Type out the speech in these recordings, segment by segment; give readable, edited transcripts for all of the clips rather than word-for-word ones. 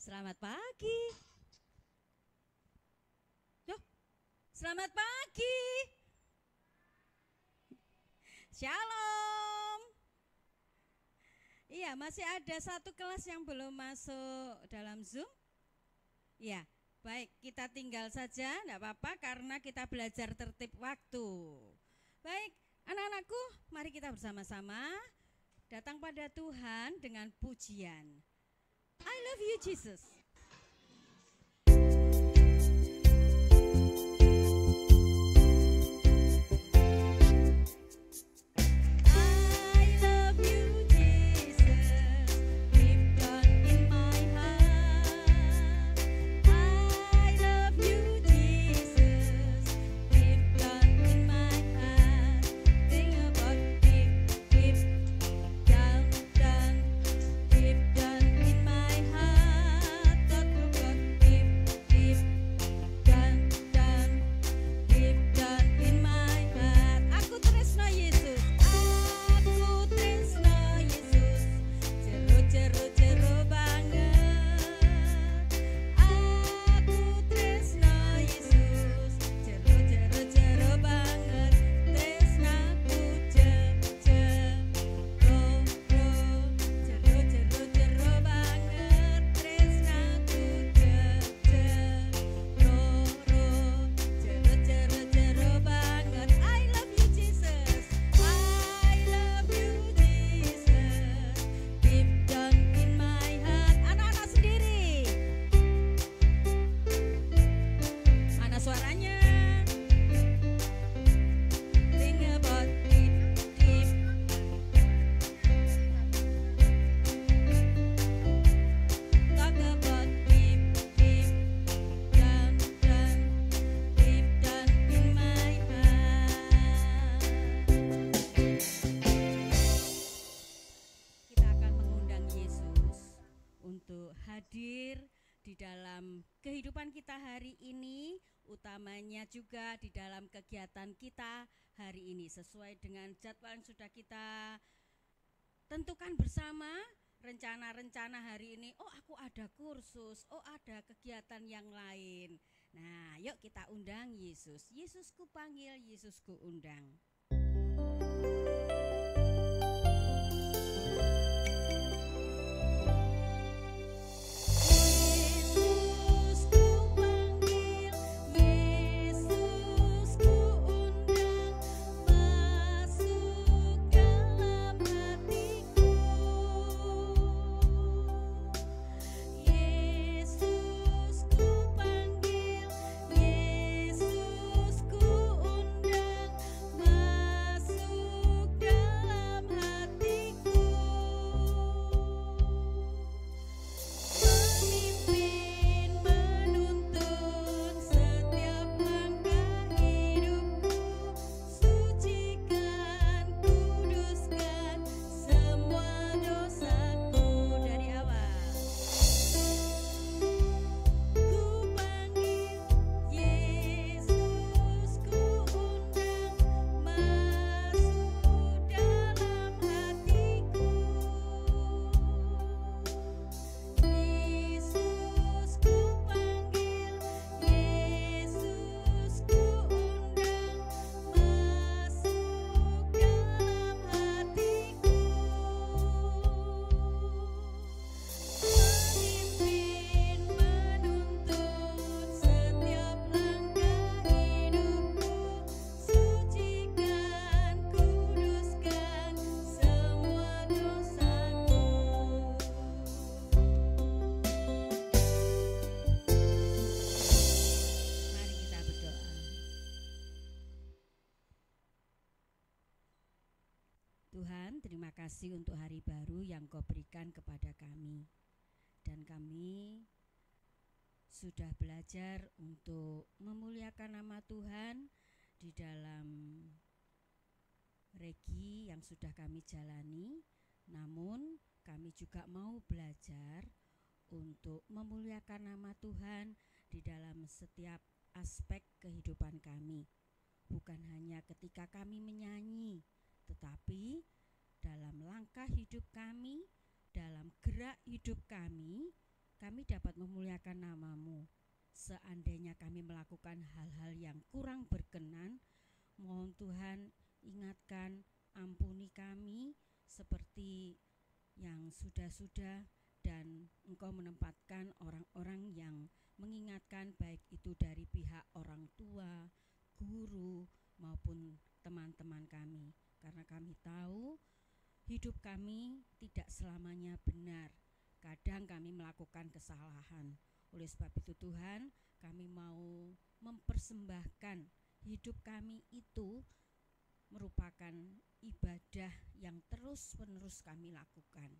Selamat pagi. Loh, selamat pagi. Shalom. Iya, masih ada satu kelas yang belum masuk dalam Zoom. Iya, baik, kita tinggal saja, enggak apa-apa karena kita belajar tertib waktu. Baik, anak-anakku, mari kita bersama-sama datang pada Tuhan dengan pujian. I love you Jesus. Kita hari ini, utamanya juga di dalam kegiatan kita hari ini sesuai dengan jadwal yang sudah kita tentukan bersama. Rencana-rencana hari ini, oh aku ada kursus, oh ada kegiatan yang lain. Nah, yuk kita undang Yesus. Yesusku panggil, Yesusku undang. Terima kasih untuk hari baru yang Kau berikan kepada kami. Dan kami sudah belajar untuk memuliakan nama Tuhan di dalam regi yang sudah kami jalani. Namun kami juga mau belajar untuk memuliakan nama Tuhan di dalam setiap aspek kehidupan kami. Bukan hanya ketika kami menyanyi, tetapi dalam langkah hidup kami, dalam gerak hidup kami kami dapat memuliakan nama-Mu. Seandainya kami melakukan hal-hal yang kurang berkenan, mohon Tuhan ingatkan, ampuni kami seperti yang sudah-sudah, dan Engkau menempatkan orang-orang yang mengingatkan, baik itu dari pihak orang tua, guru, maupun teman-teman kami. Karena kami tahu hidup kami tidak selamanya benar. Kadang kami melakukan kesalahan. Oleh sebab itu Tuhan, kami mau mempersembahkan hidup kami itu merupakan ibadah yang terus-menerus kami lakukan.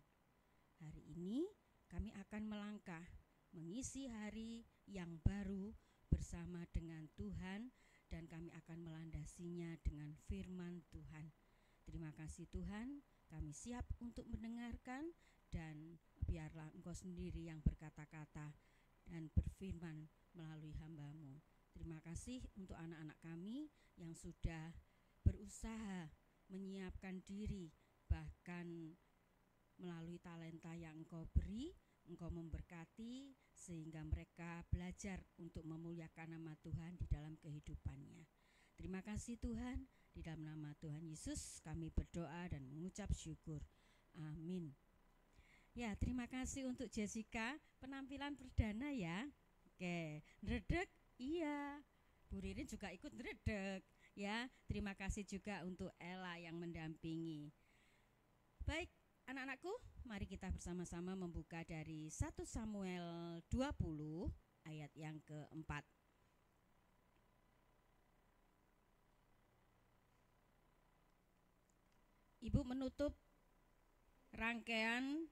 Hari ini kami akan melangkah mengisi hari yang baru bersama dengan Tuhan, dan kami akan melandasinya dengan firman Tuhan. Terima kasih Tuhan, kami siap untuk mendengarkan, dan biarlah Engkau sendiri yang berkata-kata dan berfirman melalui hamba-Mu. Terima kasih untuk anak-anak kami yang sudah berusaha menyiapkan diri, bahkan melalui talenta yang Engkau beri, Engkau memberkati sehingga mereka belajar untuk memuliakan nama Tuhan di dalam kehidupannya. Terima kasih Tuhan, di dalam nama Tuhan Yesus kami berdoa dan mengucap syukur. Amin. Ya, terima kasih untuk Jessica, penampilan perdana ya. Oke, ndredeg, iya. Bu Ririn juga ikut ndredeg ya. Terima kasih juga untuk Ella yang mendampingi. Baik, anak-anakku, mari kita bersama-sama membuka dari 1 Samuel 20 ayat yang keempat. Ibu menutup rangkaian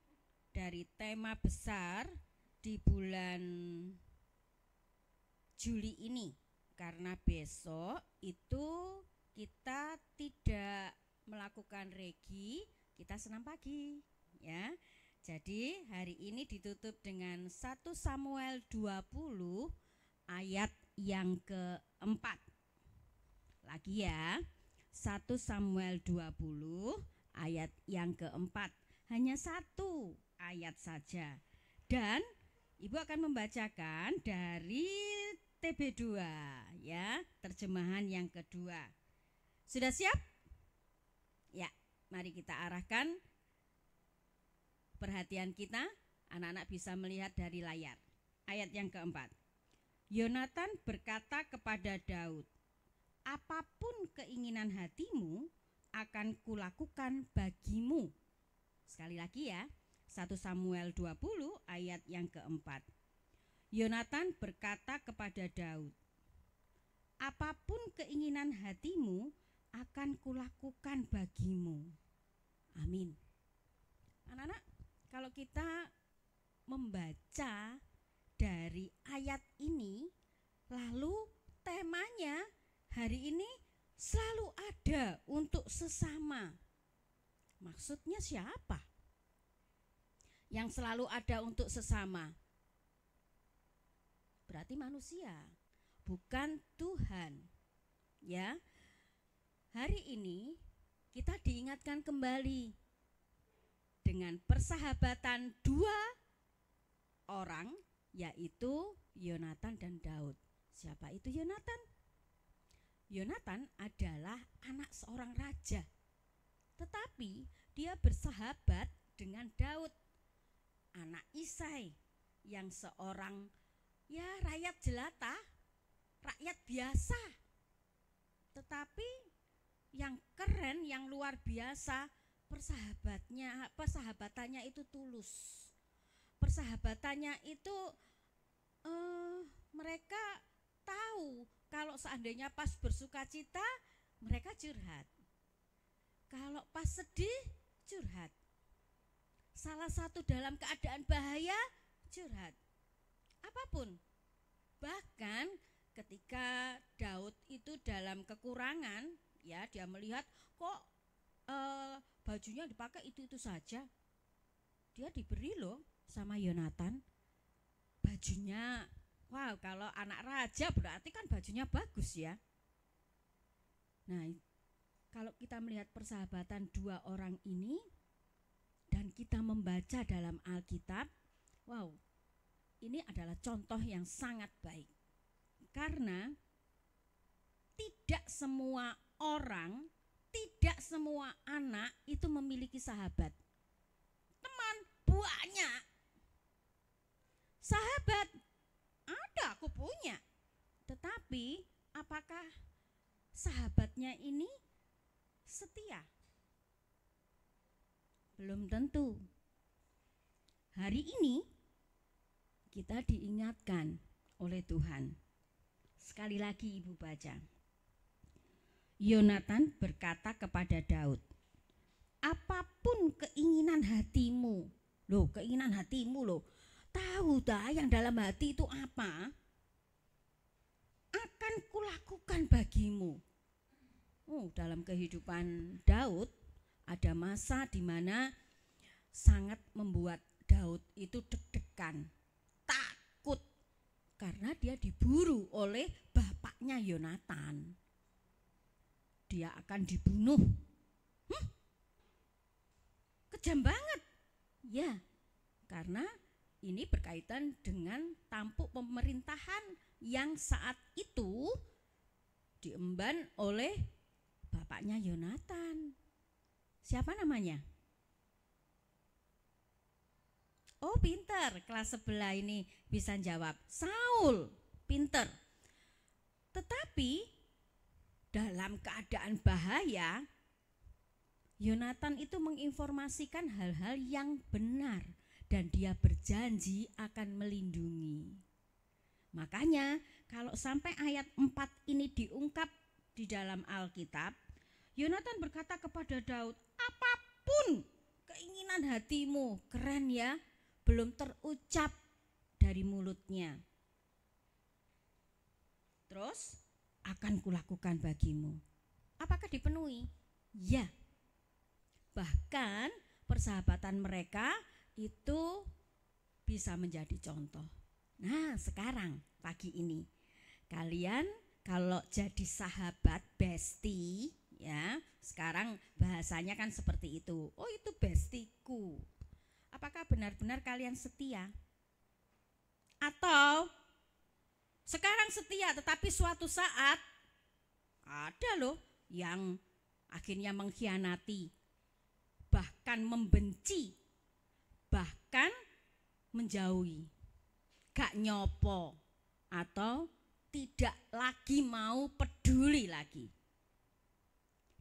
dari tema besar di bulan Juli ini, karena besok itu kita tidak melakukan regi, kita senam pagi ya. Jadi hari ini ditutup dengan 1 Samuel 20 ayat yang keempat. Lagi ya, 1 Samuel 20 ayat yang keempat. Hanya satu ayat saja. Dan Ibu akan membacakan dari TB2 ya, terjemahan yang kedua. Sudah siap? Ya, mari kita arahkan perhatian kita, anak-anak bisa melihat dari layar. Ayat yang keempat. Yonatan berkata kepada Daud, apapun keinginan hatimu akan kulakukan bagimu. Sekali lagi ya, 1 Samuel 20 ayat yang keempat. Yonatan berkata kepada Daud, apapun keinginan hatimu akan kulakukan bagimu. Amin. Anak-anak, kalau kita membaca dari ayat ini, lalu temanya hari ini selalu ada untuk sesama. Maksudnya siapa yang selalu ada untuk sesama? Berarti manusia, bukan Tuhan. Ya. Hari ini kita diingatkan kembali dengan persahabatan dua orang, yaitu Yonatan dan Daud. Siapa itu Yonatan? Yonatan adalah anak seorang raja, tetapi dia bersahabat dengan Daud, anak Isai, yang seorang ya rakyat jelata, rakyat biasa. Tetapi yang keren, yang luar biasa, persahabatannya itu tulus. Persahabatannya itu mereka tahu kalau seandainya pas bersuka cita, mereka curhat. Kalau pas sedih, curhat. Salah satu dalam keadaan bahaya, curhat. Apapun. Bahkan ketika Daud itu dalam kekurangan, ya dia melihat kok bajunya dipakai itu saja. Dia diberi loh sama Yonatan bajunya. Wow, kalau anak raja berarti kan bajunya bagus ya. Nah, kalau kita melihat persahabatan dua orang ini dan kita membaca dalam Alkitab, wow, ini adalah contoh yang sangat baik. Karena tidak semua orang, tidak semua anak itu memiliki sahabat. Teman banyak. Sahabat ada, aku punya. Tetapi apakah sahabatnya ini setia? Belum tentu. Hari ini kita diingatkan oleh Tuhan. Sekali lagi Ibu baca. Yonatan berkata kepada Daud, apapun keinginan hatimu. Loh, keinginan hatimu loh. Tahu dah yang dalam hati itu apa? Akan kulakukan bagimu. Oh, dalam kehidupan Daud ada masa di mana sangat membuat Daud itu deg-degan, takut karena dia diburu oleh bapaknya Yonatan. Dia akan dibunuh. Kejam banget. Ya, karena ini berkaitan dengan tampuk pemerintahan yang saat itu diemban oleh bapaknya Yonatan. Siapa namanya? Oh, pinter, kelas sebelah ini bisa jawab. Saul, pinter. Tetapi dalam keadaan bahaya, Yonatan itu menginformasikan hal-hal yang benar dan dia berjanji akan melindungi. Makanya kalau sampai ayat 4 ini diungkap di dalam Alkitab, Yonatan berkata kepada Daud, apapun keinginan hatimu, keren ya, belum terucap dari mulutnya. Terus akan kulakukan bagimu. Apakah dipenuhi? Ya. Bahkan persahabatan mereka itu bisa menjadi contoh. Nah, sekarang pagi ini kalian kalau jadi sahabat bestie, ya, sekarang bahasanya kan seperti itu. Oh, itu bestiku. Apakah benar-benar kalian setia? Atau sekarang setia tetapi suatu saat ada loh yang akhirnya mengkhianati, bahkan membenci, bahkan menjauhi, gak nyopo, atau tidak lagi mau peduli lagi.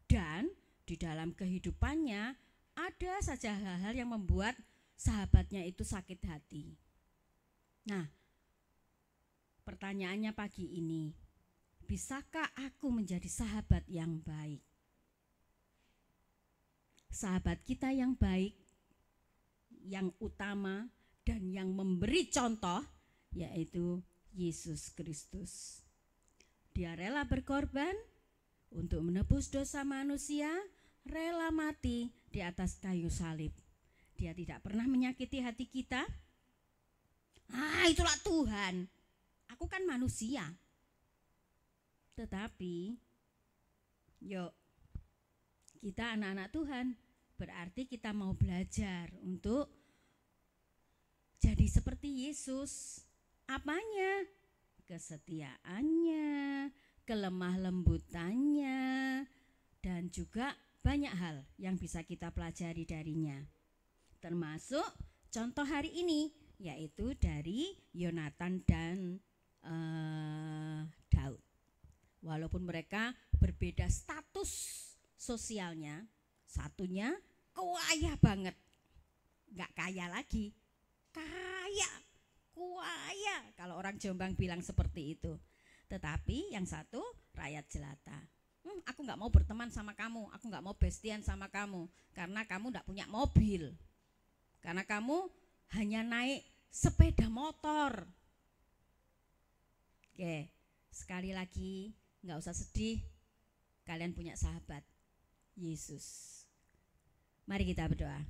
Dan di dalam kehidupannya ada saja hal-hal yang membuat sahabatnya itu sakit hati. Nah, pertanyaannya pagi ini, bisakah aku menjadi sahabat yang baik? Sahabat kita yang baik, yang utama dan yang memberi contoh yaitu Yesus Kristus. Dia rela berkorban untuk menebus dosa manusia, rela mati di atas kayu salib. Dia tidak pernah menyakiti hati kita. Itulah Tuhan. Aku kan manusia. Tetapi yuk, kita anak-anak Tuhan, berarti kita mau belajar untuk jadi seperti Yesus. Apanya? Kesetiaannya, kelemah lembutannya, dan juga banyak hal yang bisa kita pelajari darinya. Termasuk contoh hari ini, yaitu dari Yonatan dan Daud. Walaupun mereka berbeda status sosialnya, satunya kaya banget, gak kaya lagi, kaya, kuaya, kalau orang Jombang bilang seperti itu. Tetapi yang satu rakyat jelata. Aku gak mau berteman sama kamu, aku gak mau bestian sama kamu, karena kamu gak punya mobil, karena kamu hanya naik sepeda motor. Oke, sekali lagi gak usah sedih, kalian punya sahabat, Yesus. Mari kita berdoa.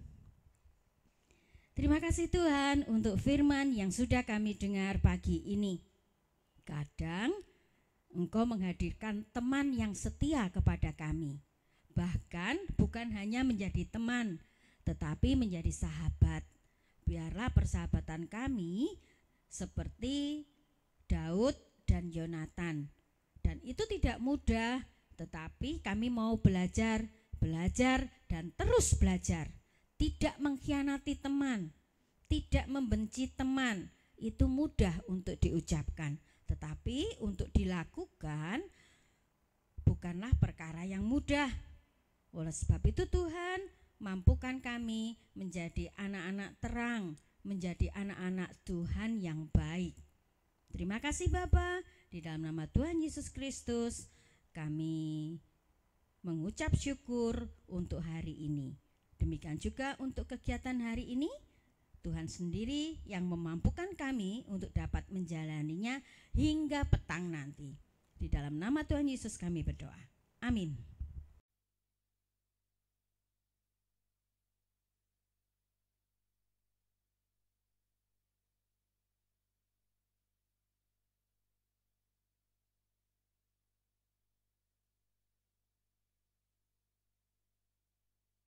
Terima kasih Tuhan untuk firman yang sudah kami dengar pagi ini. Kadang Engkau menghadirkan teman yang setia kepada kami. Bahkan bukan hanya menjadi teman, tetapi menjadi sahabat. Biarlah persahabatan kami seperti Daud dan Yonatan. Dan itu tidak mudah, tetapi kami mau belajar dan terus belajar. Tidak mengkhianati teman, tidak membenci teman, itu mudah untuk diucapkan, tetapi untuk dilakukan bukanlah perkara yang mudah. Oleh sebab itu Tuhan mampukan kami menjadi anak-anak terang, menjadi anak-anak Tuhan yang baik. Terima kasih Bapa, di dalam nama Tuhan Yesus Kristus kami mengucap syukur untuk hari ini. Demikian juga untuk kegiatan hari ini, Tuhan sendiri yang memampukan kami untuk dapat menjalaninya hingga petang nanti. Di dalam nama Tuhan Yesus kami berdoa. Amin.